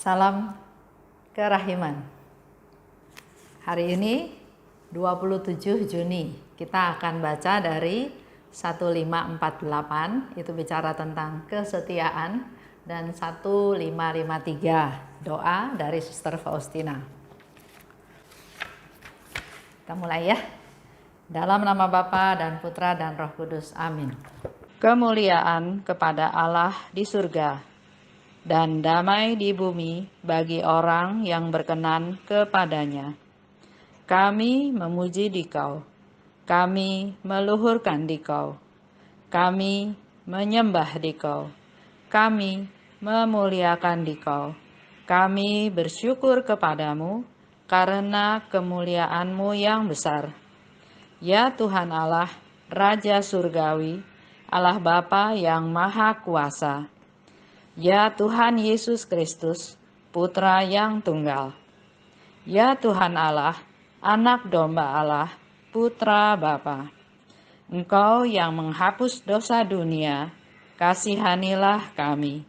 Salam kerahiman. Hari ini 27 Juni kita akan baca dari 1548, itu bicara tentang kesetiaan, dan 1553 doa dari Suster Faustina. Kita mulai ya. Dalam nama Bapa dan Putra dan Roh Kudus. Amin. Kemuliaan kepada Allah di surga dan damai di bumi bagi orang yang berkenan kepadanya. Kami memuji Dikau, kami meluhurkan Dikau, kami menyembah Dikau, kami memuliakan Dikau, kami bersyukur kepadamu karena kemuliaan-Mu yang besar. Ya Tuhan Allah, Raja Surgawi, Allah Bapa yang Maha Kuasa. Ya Tuhan Yesus Kristus, Putra yang tunggal. Ya Tuhan Allah, Anak Domba Allah, Putra Bapa. Engkau yang menghapus dosa dunia, kasihanilah kami.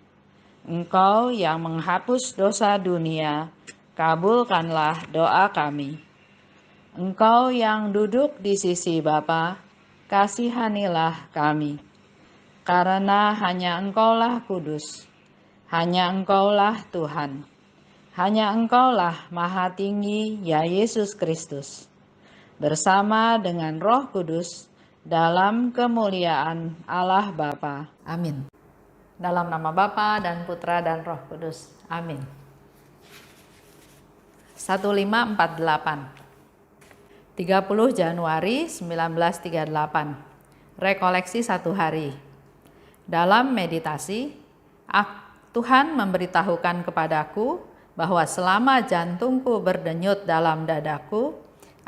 Engkau yang menghapus dosa dunia, kabulkanlah doa kami. Engkau yang duduk di sisi Bapa, kasihanilah kami. Karena hanya Engkaulah kudus, hanya Engkaulah Tuhan, hanya Engkaulah Maha Tinggi, ya Yesus Kristus, bersama dengan Roh Kudus, dalam kemuliaan Allah Bapa. Amin. Dalam nama Bapa dan Putra dan Roh Kudus. Amin. 1548 30 Januari 1938. Rekoleksi satu hari. Dalam meditasi, Tuhan memberitahukan kepadaku bahwa selama jantungku berdenyut dalam dadaku,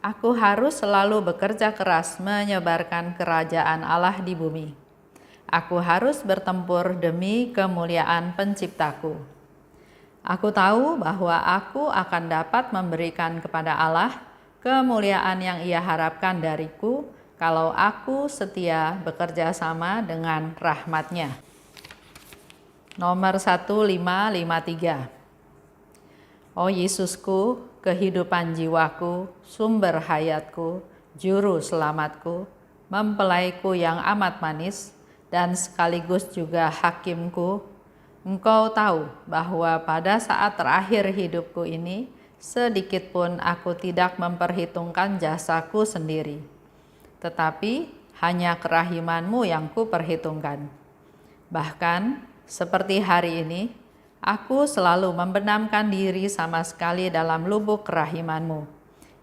aku harus selalu bekerja keras menyebarkan kerajaan Allah di bumi. Aku harus bertempur demi kemuliaan Penciptaku. Aku tahu bahwa aku akan dapat memberikan kepada Allah kemuliaan yang Ia harapkan dariku kalau aku setia bekerja sama dengan rahmat-Nya. Nomor 1553. Oh Yesusku, kehidupan jiwaku, sumber hayatku, juru selamatku, mempelaiku yang amat manis, dan sekaligus juga hakimku, Engkau tahu bahwa pada saat terakhir hidupku ini, sedikit pun aku tidak memperhitungkan jasaku sendiri, tetapi hanya kerahiman-Mu yang kuperhitungkan. Bahkan, seperti hari ini, aku selalu membenamkan diri sama sekali dalam lubuk kerahiman-Mu,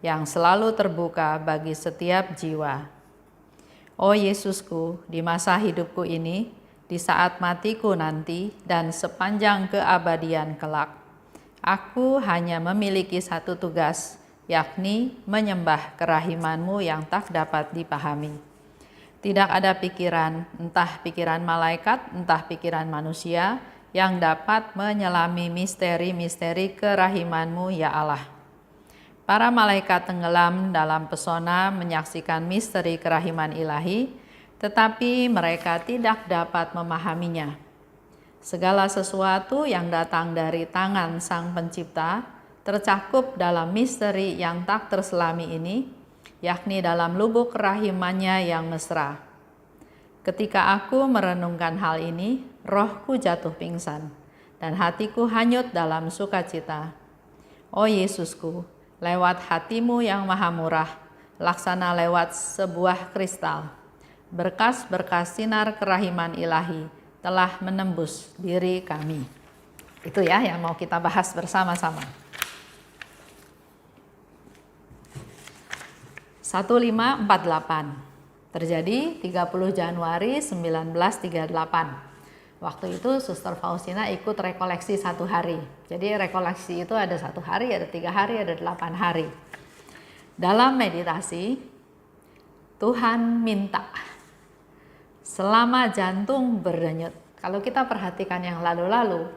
yang selalu terbuka bagi setiap jiwa. Oh Yesusku, di masa hidupku ini, di saat matiku nanti, dan sepanjang keabadian kelak, aku hanya memiliki satu tugas, yakni menyembah kerahiman-Mu yang tak dapat dipahami. Tidak ada pikiran, entah pikiran malaikat, entah pikiran manusia, yang dapat menyelami misteri-misteri kerahiman-Mu, ya Allah. Para malaikat tenggelam dalam pesona menyaksikan misteri kerahiman ilahi, tetapi mereka tidak dapat memahaminya. Segala sesuatu yang datang dari tangan Sang Pencipta tercakup dalam misteri yang tak terselami ini, yakni dalam lubuk kerahiman-Nya yang mesra. Ketika aku merenungkan hal ini, rohku jatuh pingsan, dan hatiku hanyut dalam sukacita. Oh Yesusku, lewat hati-Mu yang maha murah, laksana lewat sebuah kristal, berkas-berkas sinar kerahiman ilahi telah menembus diri kami. Itu ya yang mau kita bahas bersama-sama. 1548 terjadi 30 Januari 1938. Waktu itu Suster Faustina ikut rekoleksi satu hari. Jadi rekoleksi itu ada 1 hari, ada 3 hari, ada 8 hari. Dalam meditasi, Tuhan minta selama jantung berdenyut. Kalau kita perhatikan yang lalu-lalu,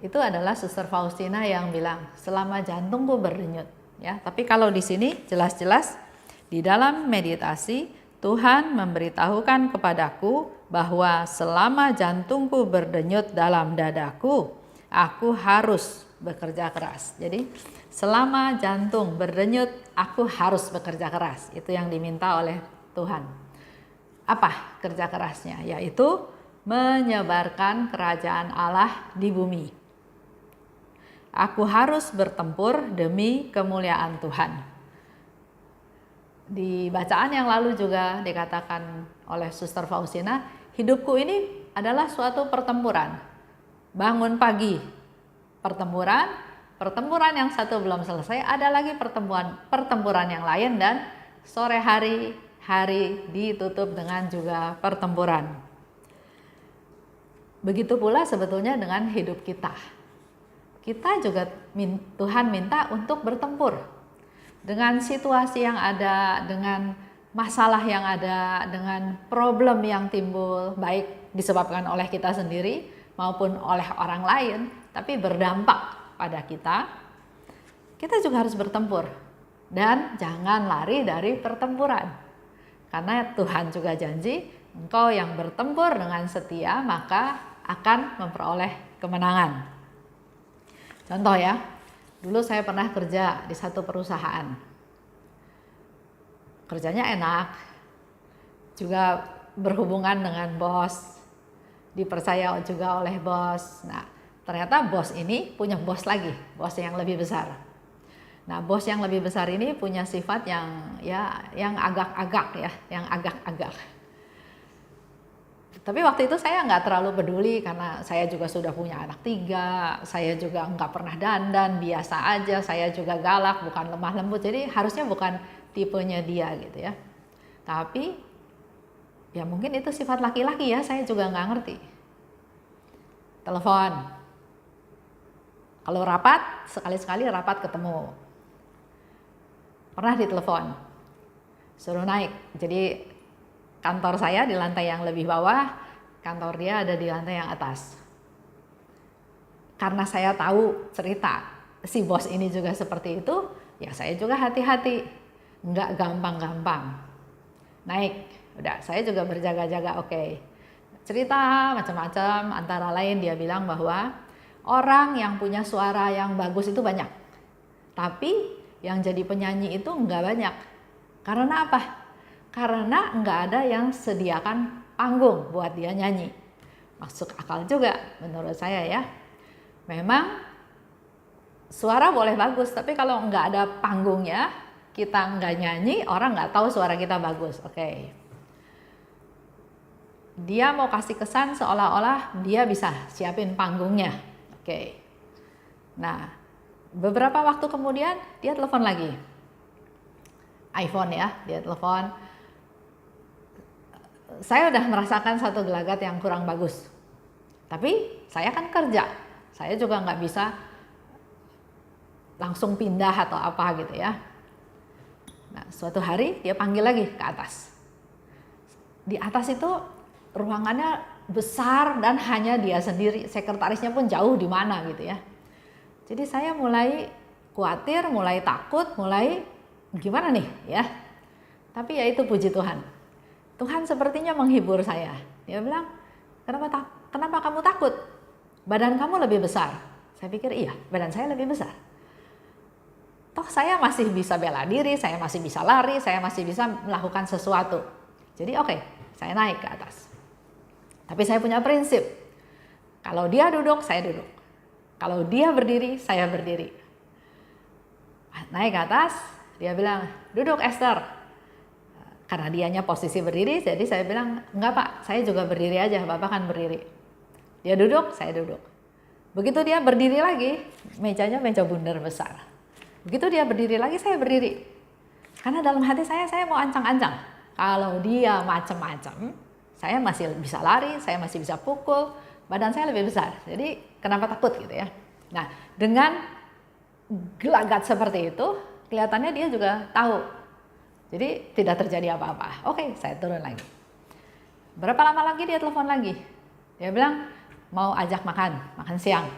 itu adalah Suster Faustina yang bilang selama jantungku berdenyut. Ya, tapi kalau di sini jelas-jelas di dalam meditasi Tuhan memberitahukan kepadaku bahwa selama jantungku berdenyut dalam dadaku, aku harus bekerja keras. Jadi selama jantung berdenyut, aku harus bekerja keras. Itu yang diminta oleh Tuhan. Apa kerja kerasnya? Yaitu menyebarkan kerajaan Allah di bumi. Aku harus bertempur demi kemuliaan Tuhan. Di bacaan yang lalu juga dikatakan oleh Suster Faustina, hidupku ini adalah suatu pertempuran. Bangun pagi, pertempuran yang satu belum selesai, ada lagi pertempuran yang lain, dan sore hari ditutup dengan juga pertempuran. Begitu pula sebetulnya dengan hidup kita. Kita juga Tuhan minta untuk bertempur dengan situasi yang ada, dengan masalah yang ada, dengan problem yang timbul, baik disebabkan oleh kita sendiri maupun oleh orang lain, tapi berdampak pada kita. Kita juga harus bertempur dan jangan lari dari pertempuran. Karena Tuhan juga janji, engkau yang bertempur dengan setia maka akan memperoleh kemenangan. Contoh ya, dulu saya pernah kerja di satu perusahaan. Kerjanya enak, juga berhubungan dengan bos, dipercaya juga oleh bos. Nah, ternyata bos ini punya bos lagi, bos yang lebih besar. Nah, bos yang lebih besar ini punya sifat yang agak-agak ya, yang agak-agak. Tapi waktu itu saya nggak terlalu peduli karena saya juga sudah punya anak 3, saya juga nggak pernah dandan, biasa aja, saya juga galak, bukan lemah lembut, jadi harusnya bukan tipenya dia gitu ya. Tapi ya mungkin itu sifat laki-laki ya, saya juga nggak ngerti. Telepon, kalau rapat, sekali-sekali rapat ketemu. Pernah ditelepon, suruh naik, jadi kantor saya di lantai yang lebih bawah, kantor dia ada di lantai yang atas. Karena saya tahu cerita si bos ini juga seperti itu, ya saya juga hati-hati, nggak gampang-gampang naik. Udah, saya juga berjaga-jaga, oke. Cerita macam-macam, antara lain dia bilang bahwa orang yang punya suara yang bagus itu banyak, tapi yang jadi penyanyi itu nggak banyak. Karena apa? Karena nggak ada yang sediakan panggung buat dia nyanyi. Masuk akal juga menurut saya ya. Memang suara boleh bagus, tapi kalau nggak ada panggungnya, kita nggak nyanyi, orang nggak tahu suara kita bagus. Oke. Dia mau kasih kesan seolah-olah dia bisa siapin panggungnya. Oke. Nah, beberapa waktu kemudian dia telepon lagi. iPhone ya, dia telepon. Saya udah merasakan satu gelagat yang kurang bagus. Tapi saya kan kerja, saya juga nggak bisa langsung pindah atau apa gitu ya. Nah, suatu hari dia panggil lagi ke atas. Di atas itu ruangannya besar dan hanya dia sendiri, sekretarisnya pun jauh di mana gitu ya. Jadi saya mulai khawatir, mulai takut, mulai gimana nih ya. Tapi ya itu puji Tuhan. Tuhan sepertinya menghibur saya. Dia bilang, kenapa kamu takut? Badan kamu lebih besar. Saya pikir iya, badan saya lebih besar. Toh saya masih bisa bela diri, saya masih bisa lari, saya masih bisa melakukan sesuatu. Jadi oke, saya naik ke atas. Tapi saya punya prinsip. Kalau dia duduk, saya duduk. Kalau dia berdiri, saya berdiri. Naik ke atas, dia bilang, duduk Esther. Karena dianya posisi berdiri, jadi saya bilang, enggak Pak, saya juga berdiri aja, Bapak kan berdiri. Dia duduk, saya duduk. Begitu dia berdiri lagi, mejanya meja bundar besar. Begitu dia berdiri lagi, saya berdiri. Karena dalam hati saya mau ancang-ancang. Kalau dia macam-macam, saya masih bisa lari, saya masih bisa pukul, badan saya lebih besar. Jadi kenapa takut gitu ya. Nah, dengan gelagat seperti itu, kelihatannya dia juga tahu. Jadi tidak terjadi apa-apa. Oke, saya turun lagi. Berapa lama lagi dia telepon lagi. Dia bilang mau ajak makan siang.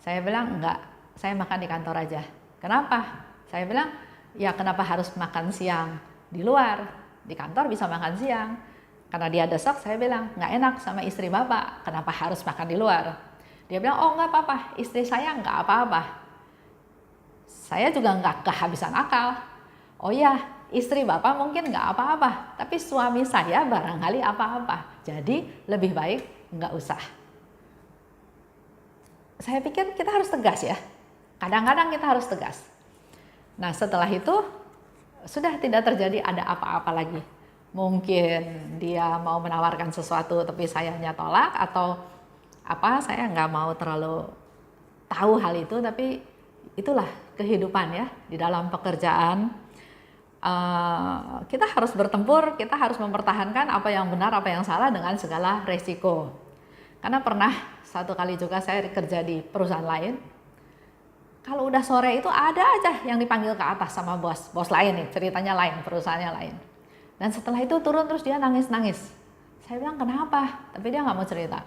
Saya bilang enggak, saya makan di kantor aja. Kenapa? Saya bilang ya kenapa harus makan siang di luar? Di kantor bisa makan siang. Karena dia desak, saya bilang nggak enak sama istri Bapak. Kenapa harus makan di luar? Dia bilang, oh nggak apa-apa, istri saya nggak apa-apa. Saya juga nggak kehabisan akal. Oh ya, istri Bapak mungkin nggak apa-apa, tapi suami saya barangkali apa-apa. Jadi lebih baik nggak usah. Saya pikir kita harus tegas ya. Kadang-kadang kita harus tegas. Nah setelah itu sudah tidak terjadi ada apa-apa lagi. Mungkin dia mau menawarkan sesuatu tapi sayanya tolak, atau apa, saya nggak mau terlalu tahu hal itu, tapi itulah kehidupan ya di dalam pekerjaan. Kita harus bertempur, kita harus mempertahankan apa yang benar, apa yang salah dengan segala resiko. Karena pernah satu kali juga saya kerja di perusahaan lain. Kalau udah sore itu ada aja yang dipanggil ke atas sama bos lain nih, ceritanya lain, perusahaannya lain. Dan setelah itu turun terus dia nangis-nangis. Saya bilang kenapa? Tapi dia nggak mau cerita.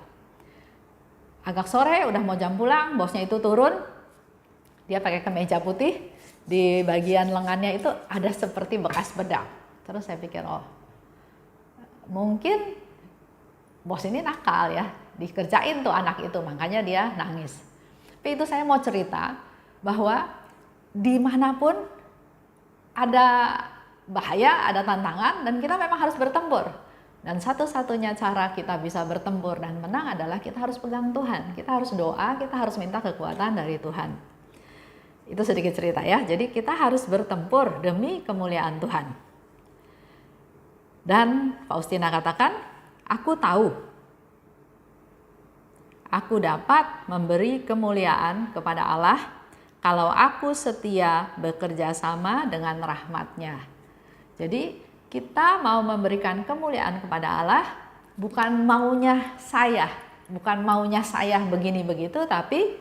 Agak sore udah mau jam pulang, bosnya itu turun. Dia pakai kemeja putih, di bagian lengannya itu ada seperti bekas bedak. Terus saya pikir, oh mungkin bos ini nakal ya, dikerjain tuh anak itu, makanya dia nangis. Tapi itu saya mau cerita bahwa dimanapun ada bahaya, ada tantangan, dan kita memang harus bertempur. Dan satu-satunya cara kita bisa bertempur dan menang adalah kita harus pegang Tuhan. Kita harus doa, kita harus minta kekuatan dari Tuhan. Itu sedikit cerita ya. Jadi kita harus bertempur demi kemuliaan Tuhan. Dan Faustina katakan, aku tahu aku dapat memberi kemuliaan kepada Allah kalau aku setia bekerja sama dengan rahmat-Nya. Jadi kita mau memberikan kemuliaan kepada Allah bukan maunya saya, bukan maunya saya begini begitu, tapi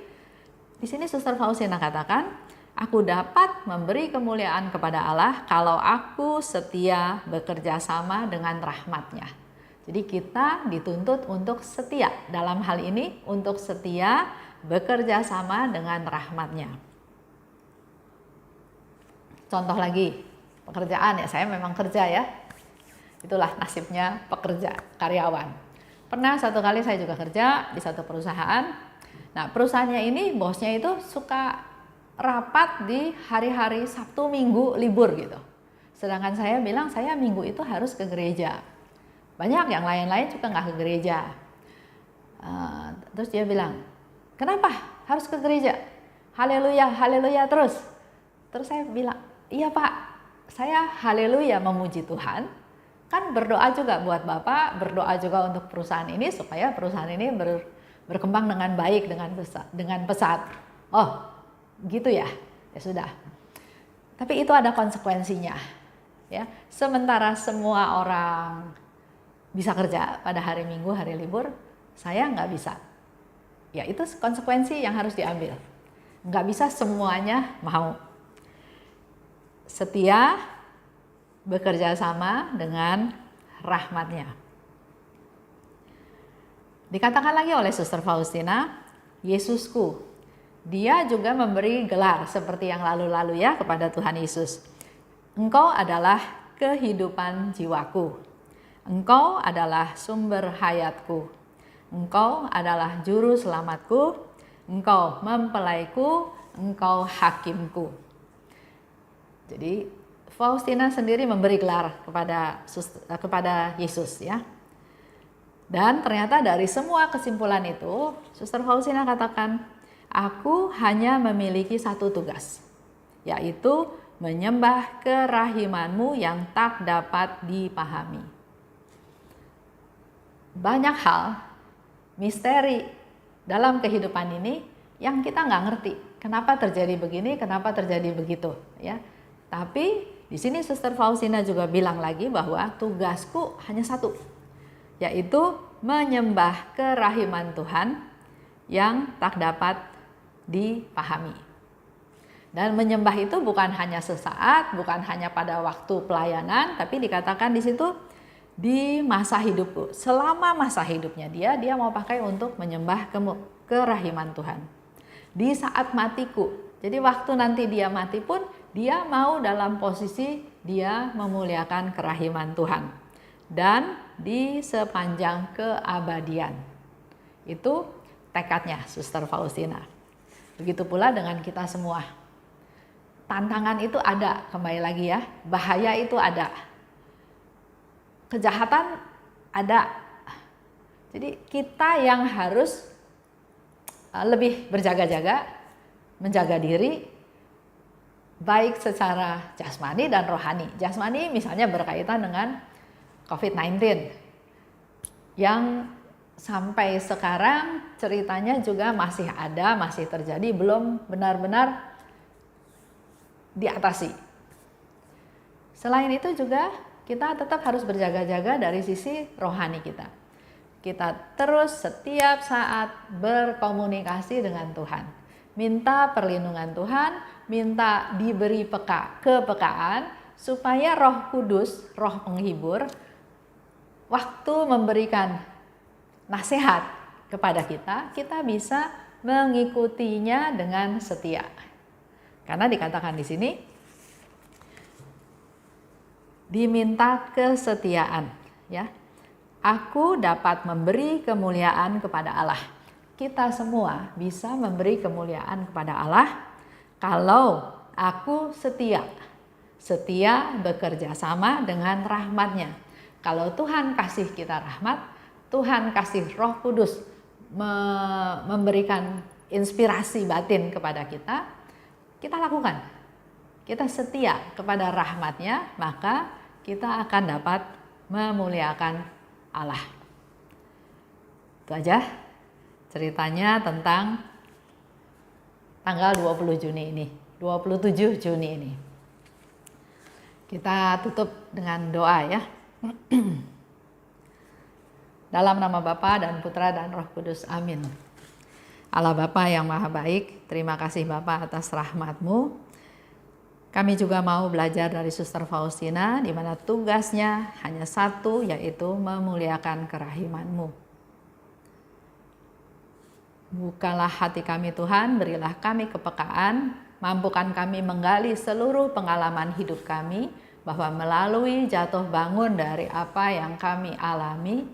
di sini Suster Faustina katakan, aku dapat memberi kemuliaan kepada Allah kalau aku setia bekerja sama dengan rahmat-Nya. Jadi kita dituntut untuk setia, dalam hal ini untuk setia bekerja sama dengan rahmat-Nya. Contoh lagi, pekerjaan ya, saya memang kerja ya. Itulah nasibnya pekerja, karyawan. Pernah satu kali saya juga kerja di satu perusahaan. Nah perusahaannya ini bosnya itu suka rapat di hari-hari Sabtu Minggu libur gitu. Sedangkan saya bilang saya Minggu itu harus ke gereja. Banyak yang lain-lain juga nggak ke gereja. Terus dia bilang, kenapa harus ke gereja? Haleluya, haleluya terus. Terus saya bilang, iya Pak, saya haleluya memuji Tuhan. Kan berdoa juga buat Bapak, berdoa juga untuk perusahaan ini supaya perusahaan ini berkembang dengan baik, dengan pesat. Oh, gitu ya. Ya sudah. Tapi itu ada konsekuensinya. Ya, sementara semua orang bisa kerja pada hari Minggu, hari libur, saya nggak bisa. Ya itu konsekuensi yang harus diambil. Nggak bisa semuanya mau. Setia bekerja sama dengan rahmat-Nya. Dikatakan lagi oleh Suster Faustina, Yesusku, dia juga memberi gelar seperti yang lalu-lalu ya kepada Tuhan Yesus. Engkau adalah kehidupan jiwaku. Engkau adalah sumber hayatku. Engkau adalah juru selamatku. Engkau mempelaiku. Engkau hakimku. Jadi Faustina sendiri memberi gelar kepada Yesus ya. Dan ternyata dari semua kesimpulan itu, Suster Faustina katakan, aku hanya memiliki satu tugas, yaitu menyembah kerahiman-Mu yang tak dapat dipahami. Banyak hal, misteri dalam kehidupan ini yang kita nggak ngerti. Kenapa terjadi begini, kenapa terjadi begitu, ya. Tapi di sini Suster Faustina juga bilang lagi bahwa tugasku hanya satu, yaitu menyembah kerahiman Tuhan yang tak dapat dipahami. Dan menyembah itu bukan hanya sesaat, bukan hanya pada waktu pelayanan, tapi dikatakan di situ di masa hidupku, selama masa hidupnya dia mau pakai untuk menyembah kerahiman Tuhan. Di saat matiku, jadi waktu nanti dia mati pun dia mau dalam posisi dia memuliakan kerahiman Tuhan. Dan di sepanjang keabadian. Itu tekadnya Suster Faustina. Begitu pula dengan kita semua. Tantangan itu ada, kembali lagi ya, bahaya itu ada. Kejahatan ada. Jadi kita yang harus lebih berjaga-jaga, menjaga diri, baik secara jasmani dan rohani. Jasmani misalnya berkaitan dengan COVID-19 yang sampai sekarang ceritanya juga masih ada, masih terjadi, belum benar-benar diatasi. Selain itu juga kita tetap harus berjaga-jaga dari sisi rohani kita. Kita terus setiap saat berkomunikasi dengan Tuhan. Minta perlindungan Tuhan, minta diberi kepekaan supaya Roh Kudus, Roh Penghibur, waktu memberikan nasihat kepada kita, kita bisa mengikutinya dengan setia. Karena dikatakan di sini diminta kesetiaan, ya. Aku dapat memberi kemuliaan kepada Allah. Kita semua bisa memberi kemuliaan kepada Allah kalau aku setia bekerja sama dengan rahmat-Nya. Kalau Tuhan kasih kita rahmat, Tuhan kasih Roh Kudus memberikan inspirasi batin kepada kita, kita lakukan. Kita setia kepada rahmat-Nya, maka kita akan dapat memuliakan Allah. Itu aja ceritanya tentang tanggal 27 Juni ini. Kita tutup dengan doa ya. Dalam nama Bapa dan Putra dan Roh Kudus, amin. Allah Bapa yang Maha Baik, terima kasih Bapa atas rahmat-Mu. Kami juga mau belajar dari Suster Faustina, di mana tugasnya hanya satu, yaitu memuliakan kerahiman-Mu. Bukalah hati kami Tuhan, berilah kami kepekaan, mampukan kami menggali seluruh pengalaman hidup kami, bahwa melalui jatuh bangun dari apa yang kami alami,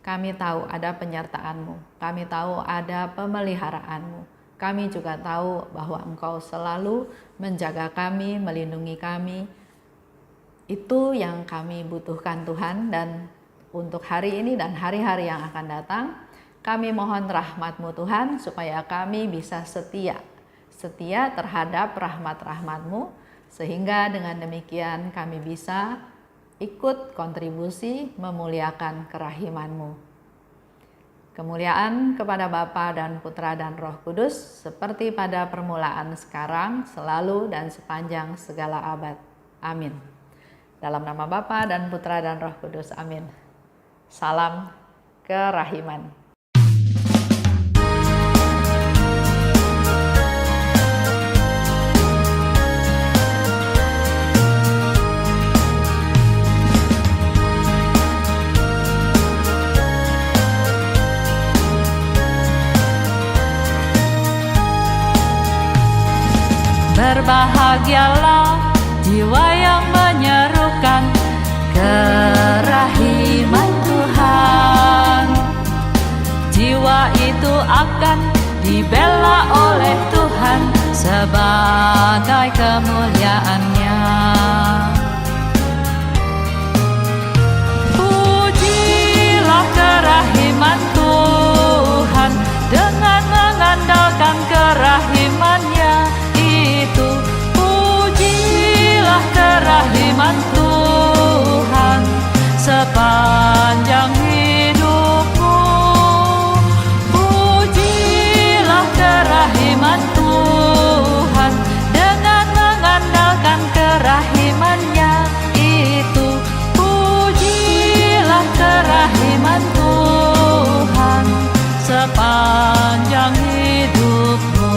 kami tahu ada penyertaan-Mu, kami tahu ada pemeliharaan-Mu. Kami juga tahu bahwa Engkau selalu menjaga kami, melindungi kami. Itu yang kami butuhkan Tuhan, dan untuk hari ini dan hari-hari yang akan datang, kami mohon rahmat-Mu Tuhan, supaya kami bisa setia terhadap rahmat-rahmat-Mu, sehingga dengan demikian kami bisa ikut kontribusi memuliakan kerahiman-Mu. Kemuliaan kepada Bapa dan Putra dan Roh Kudus, seperti pada permulaan, sekarang, selalu, dan sepanjang segala abad. Amin. Dalam nama Bapa dan Putra dan Roh Kudus, amin. Salam kerahiman. Berbahagialah jiwa yang menyerukan kerahiman Tuhan. Jiwa itu akan dibela oleh Tuhan sebagai kemuliaan-Nya. Pujilah kerahiman Tuhan dengan mengandalkan kerahiman-Nya. Pujilah kerahiman Tuhan sepanjang hidupmu. Pujilah kerahiman Tuhan dengan mengandalkan kerahiman-Nya itu. Pujilah kerahiman Tuhan sepanjang hidupmu.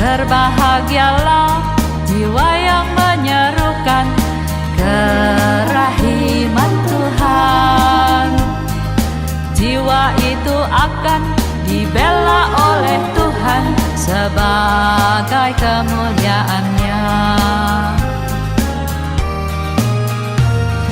Berbahagialah jiwa yang menyerukan kerahiman Tuhan. jiwa itu akan dibela oleh Tuhan sebagai kemuliaan-Nya.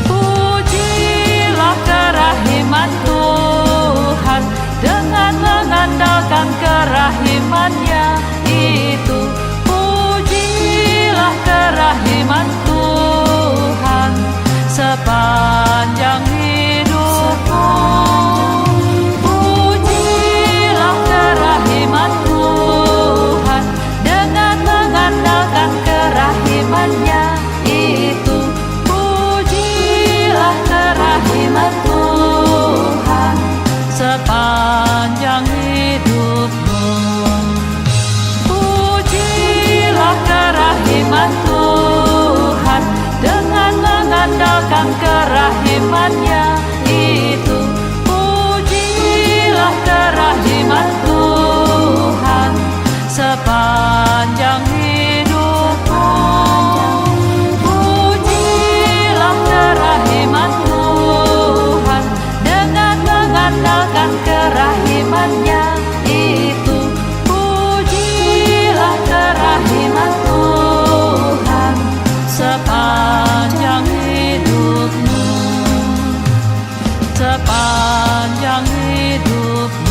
Pujilah kerahiman Tuhan dengan mengandalkan kerahiman-Nya itu. Pujilah kerahiman Tuhan sepanjang hidupmu. Pujilah kerahiman Tuhan dengan mengandalkan kerahiman-Nya itu. Pujilah kerahiman Tuhan sepanjang hidupmu. Pujilah kerahiman Tuhan dengan mengandalkan kerahiman-Nya itu. Pujilah kerahiman Tuhan sepanjang hidupmu. Pujilah kerahiman Tuhan dengan mengandalkan kerahiman-Nya itu. Pujilah kerahiman Tuhan sepanjang hidupmu, sepanjang hidupmu.